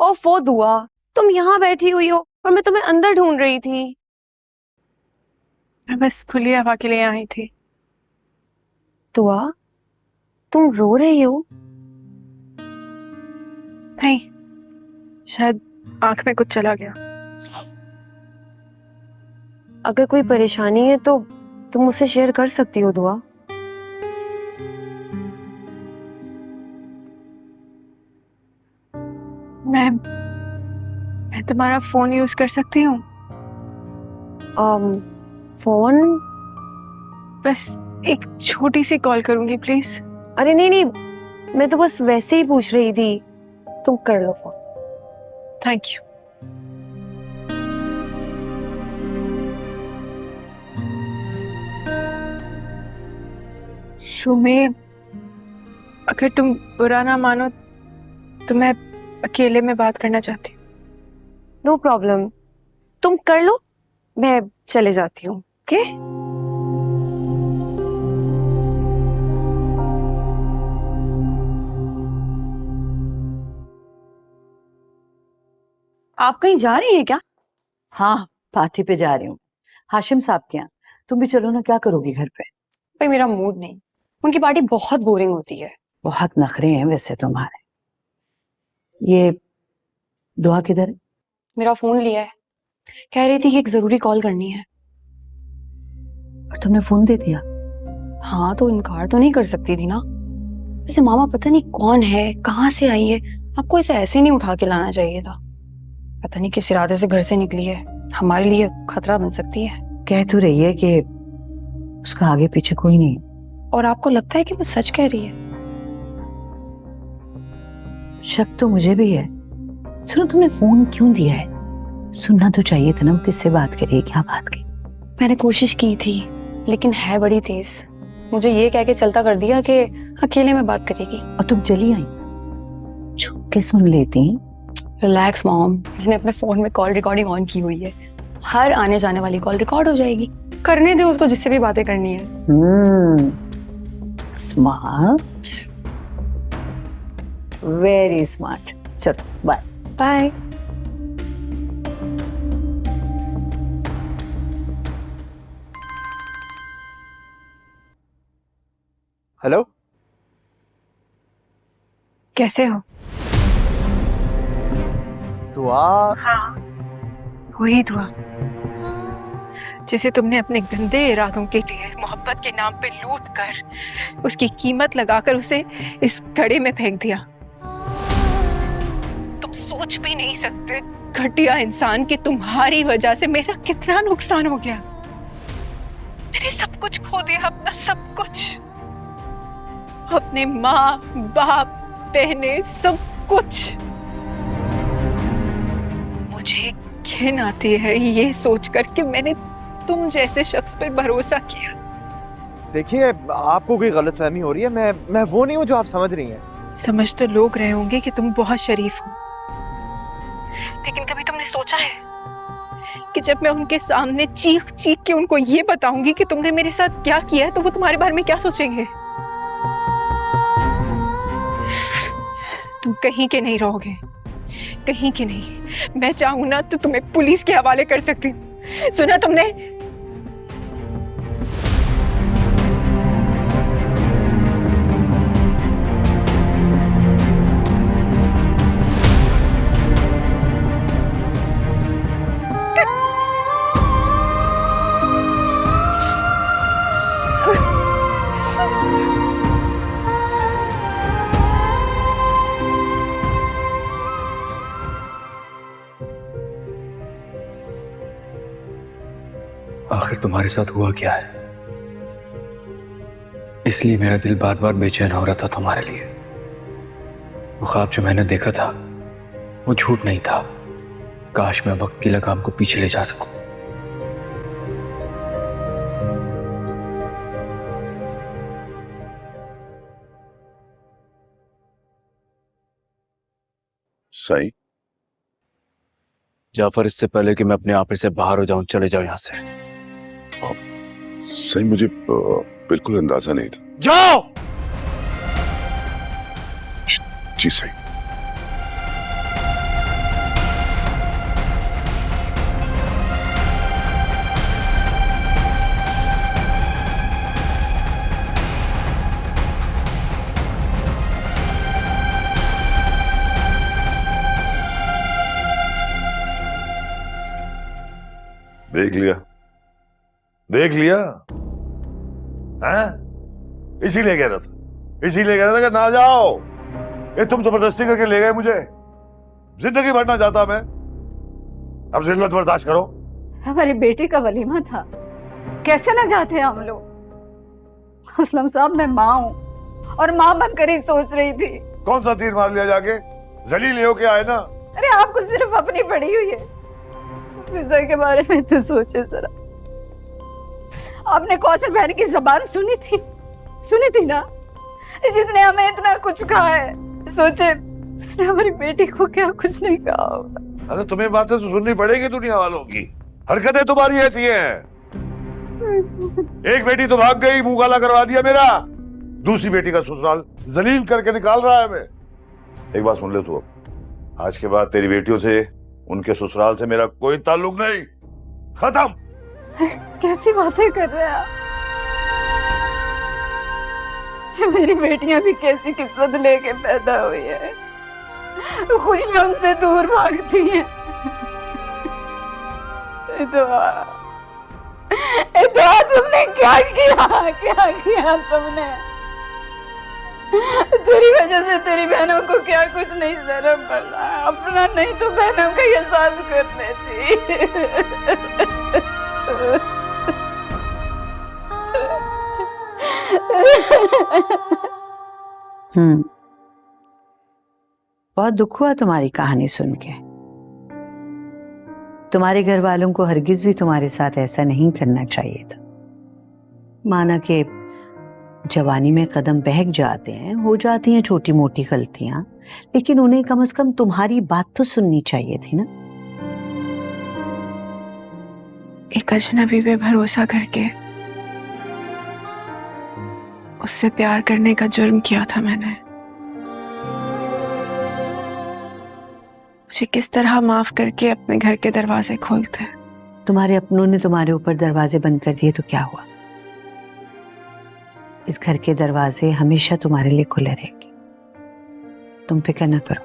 ओफो दुआ, तुम यहाँ बैठी हुई हो और मैं तुम्हें अंदर ढूंढ रही थी। मैं बस खुली हवा के लिए आई थी। दुआ, तुम रो रही हो? नहीं, शायद आंख में कुछ चला गया। अगर कोई परेशानी है तो तुम मुझसे शेयर कर सकती हो दुआ। मैं तुम्हारा फोन यूज कर सकती हूँ? फोन? बस एक छोटी सी कॉल करूंगी प्लीज। अरे नहीं नहीं, मैं तो बस वैसे ही पूछ रही थी। तुम कर लो फोन। Thank you. शुमे, अगर तुम बुरा ना मानो तो मैं अकेले में बात करना चाहती हूँ। नो प्रॉब्लम, तुम कर लो, मैं चले जाती हूँ। ओके? आप कहीं जा रही हैं क्या? हाँ, पार्टी पे जा रही हूँ हाशिम साहब के यहाँ। तुम भी चलो ना, क्या करोगी घर पे? भाई मेरा मूड नहीं, उनकी पार्टी बहुत बोरिंग होती है। बहुत नखरे हैं वैसे तुम्हारे। ये दुआ किधर है? मेरा फोन लिया है, कह रही थी कि एक जरूरी कॉल करनी है। और तुमने फोन दे दिया? हाँ तो इनकार तो नहीं कर सकती थी ना। वैसे मामा पता नहीं कौन है, कहाँ से आई है, आपको इसे ऐसे नहीं उठा के लाना चाहिए था। पता नहीं किस इरादे से घर से निकली है, हमारे लिए खतरा बन सकती है। कह तो रही है कि उसका आगे पीछे कोई नहीं। और आपको लगता है कि वो सच कह रही है? शक तो मुझे भी है। सुनो, तुमने फोन क्यों दिया है? सुनना तो चाहिए था ना, वो किससे बात कर रही है, क्या बात की? मैंने कोशिश की थी लेकिन है बड़ी तेज। मुझे ये कह के चलता कर दिया कि अकेले में बात करेगी। और तुम चली आई? छुप के सुन लेती। रिलैक्स मॉम, उसने अपने फोन में कॉल रिकॉर्डिंग ऑन की हुई है। हर आने जाने वाली कॉल रिकॉर्ड हो जाएगी। करने दे उसको जिससे भी बातें करनी है। Smart, very smart. चलो बाय। बाय। हेलो, कैसे हो? दुआ। हाँ, वही दुआ जिसे तुमने अपने गंदे इरादों के लिए मोहब्बत के नाम पे लूट कर उसकी कीमत लगाकर उसे इस घड़े में फेंक दिया। तुम सोच भी नहीं सकते घटिया इंसान कि तुम्हारी वजह से मेरा कितना नुकसान हो गया। मैंने सब कुछ खो दिया, अपना सब कुछ, अपने माँ बाप बहने, सब कुछ। मुझे घिन आती है ये सोचकर कि मैंने तुम जैसे शख्स पर भरोसा किया। देखिए, आपको कोई गलतफहमी हो रही है। मैं वो नहीं हूँ जो आप समझ रही हैं। समझ तो लोग रहे होंगे कि तुम बहुत शरीफ हो, लेकिन कभी तुमने सोचा है कि जब मैं उनके सामने चीख चीख के उनको ये बताऊंगी कि तुमने मेरे साथ क्या किया है तो वो तुम्हारे बारे में क्या सोचेंगे? तुम कहीं के नहीं रहोगे, कहीं के नहीं। मैं चाहूं ना तो तुम्हें पुलिस के हवाले कर सकती हूँ। सुना तुमने? आखिर तुम्हारे साथ हुआ क्या है? इसलिए मेरा दिल बार बार बेचैन हो रहा था तुम्हारे लिए। वो ख्वाब जो मैंने देखा था वो झूठ नहीं था। काश मैं वक्त की लगाम को पीछे ले जा सकूं। सही। जाफर, इससे पहले कि मैं अपने आप से बाहर हो जाऊं, चले जाओ यहां से। सही, मुझे बिल्कुल अंदाजा नहीं था। जाओ। जी सही। देख लिया, देख लिया, हैं? इसीलिए कह रहा था, इसीलिए कह रहा था कि ना जाओ। ये तुम जबरदस्ती करके ले गए मुझे। जिंदगी भर ना जाता मैं। अब जिल्लत बर्दाश्त करो। हमारी बेटी का वलीमा था, कैसे ना जाते हम लोग। असलम साहब, मैं माँ हूँ और माँ बनकर ही सोच रही थी। कौन सा तीर मार लिया जाके? जलील हो के आए ना। अरे आपको सिर्फ अपनी पड़ी हुई है, फिजा के बारे में तो सोचे जरा। आपने कौसर बहन की जबान सुनी थी ना, जिसने हमें इतना कुछ कहा है। सोचे उसने हमारी बेटी को क्या कुछ नहीं कहा होगा। अरे तुम्हें बातें तो सुननी पड़ेगी दुनिया वालों की। हरकतें तुम्हारी ऐसी हैं। एक बेटी तो भाग गई, मुंह काला करवा दिया मेरा। दूसरी बेटी का ससुराल जलील करके निकाल रहा है मैं। एक बात सुन ले तू, अब आज के बाद तेरी बेटियों से, उनके ससुराल से मेरा कोई ताल्लुक नहीं। खत्म। कैसी बातें कर रहे हैं आप? मेरी बेटियां भी कैसी किस्मत लेके पैदा हुई है, खुशियां उनसे दूर भागती हैं। दुआ तुमने क्या किया तुमने? तेरी वजह से तेरी बहनों को क्या कुछ नहीं सहना पड़ा। अपना नहीं तो बहनों का एहसास कर लेती। बहुत दुख हुआ तुम्हारी कहानी सुन के। तुम्हारे घर वालों को हरगिज भी तुम्हारे साथ ऐसा नहीं करना चाहिए था। माना कि जवानी में कदम बहक जाते हैं, हो जाती हैं छोटी मोटी गलतियां, लेकिन उन्हें कम से कम तुम्हारी बात तो सुननी चाहिए थी ना। एक अजनबी पे भरोसा करके उससे प्यार करने का जुर्म किया था मैंने। मुझे किस तरह माफ करके अपने घर के दरवाजे खोलते। तुम्हारे अपनों ने तुम्हारे ऊपर दरवाजे बंद कर दिए तो क्या हुआ? इस घर के दरवाजे हमेशा तुम्हारे लिए खुले रहेंगे। तुम फिक्र न करो।